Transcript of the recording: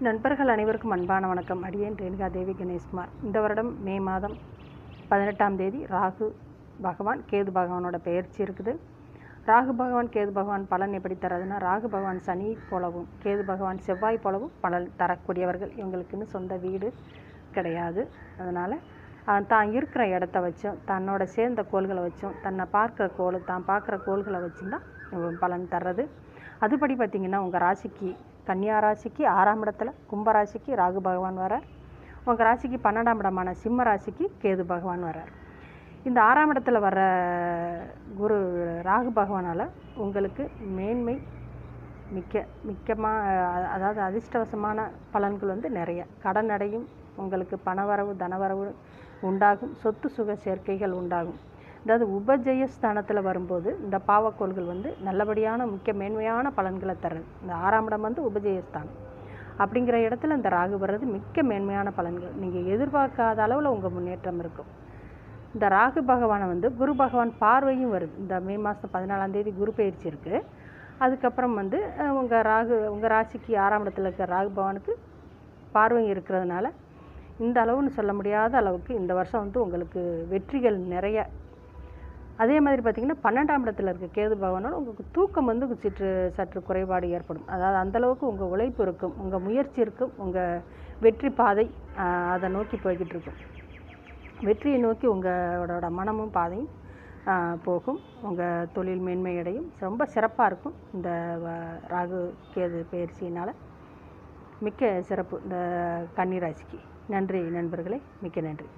நண்பர்கள் அனைவருக்கும் அன்பான வணக்கம். அடியேன் ரேணுகா தேவி கணேஷ்குமார். இந்த வருடம் மே மாதம் 18ஆம் தேதி ராகு பகவான் கேது பகவானோட பெயர்ச்சி இருக்குது. ராகு பகவான் கேது பகவான் பலன் எப்படி தரதுன்னா, ராகு பகவான் சனி போலவும் கேது பகவான் செவ்வாய் போலவும் பலன் தரக்கூடியவர்கள். இவங்களுக்குன்னு சொந்த வீடு கிடையாது. அதனால் தான் இருக்கிற இடத்த வச்சும் தன்னோட சேர்ந்த கோள்களை வச்சும் தான் பார்க்குற கோள்களை வச்சும் தான் பலன் தர்றது. அதுபடி பார்த்திங்கன்னா, உங்கள் ராசிக்கு கன்னியா ராசிக்கு 6ஆம் இடத்துல கும்ப ராசிக்கு ராகு பகவான் வரார். உங்கள் ராசிக்கு 12ஆம் இடமான சிம்ம ராசிக்கு கேது பகவான் வரார். இந்த 6ஆம் இடத்துல வர ராகு பகவானால் உங்களுக்கு மேன்மை அதாவது அதிர்ஷ்டவசமான பலன்கள் நிறைய. கடன் அடையும், உங்களுக்கு பணவரவு தனவரவு உண்டாகும், சொத்து சுக சேர்க்கைகள் உண்டாகும். அதாவது உபஜய ஸ்தானத்தில் வரும்போது இந்த பாவக்கோள்கள் நல்லபடியான மேன்மையான பலன்களை தருது. இந்த 6ஆம் இடம் உபஜயஸ்தானம் அப்படிங்கிற இடத்துல இந்த ராகு வர்றது மிக்க மேன்மையான பலன்கள். நீங்கள் எதிர்பார்க்காத அளவில் உங்கள் முன்னேற்றம் இருக்கும். இந்த ராகு பகவானை குரு பகவான் பார்வையும் வருது. இந்த மே மாதம் 14ஆம் தேதி குரு பயிற்சி இருக்குது. அதுக்கப்புறம் உங்கள் ராசிக்கு 6ஆம் இடத்துல இருக்கிற ராகு பகவானுக்கு பார்வையும் இருக்கிறதுனால இந்த அளவுன்னு சொல்ல முடியாத அளவுக்கு இந்த வருஷம் உங்களுக்கு வெற்றிகள் நிறைய. அதே மாதிரி பார்த்திங்கன்னா, 12ஆம் இடத்துல இருக்க கேது பகவானோட உங்களுக்கு தூக்கம் சற்று குறைபாடு ஏற்படும். அதாவது அந்தளவுக்கு உங்கள் உழைப்பு இருக்கும், உங்கள் முயற்சி இருக்கும், உங்கள் வெற்றி பாதை அதை நோக்கி போய்கிட்டு இருக்கும். வெற்றியை நோக்கி உங்களோட மனமும் பாதையும் போகும். உங்கள் தொழில் மேன்மையடையும். ரொம்ப சிறப்பாக இருக்கும். இந்த ராகு கேது பயிற்சியினால் மிக்க சிறப்பு இந்த கன்னி ராசிக்கு. நன்றி நண்பர்களே, மிக்க நன்றி.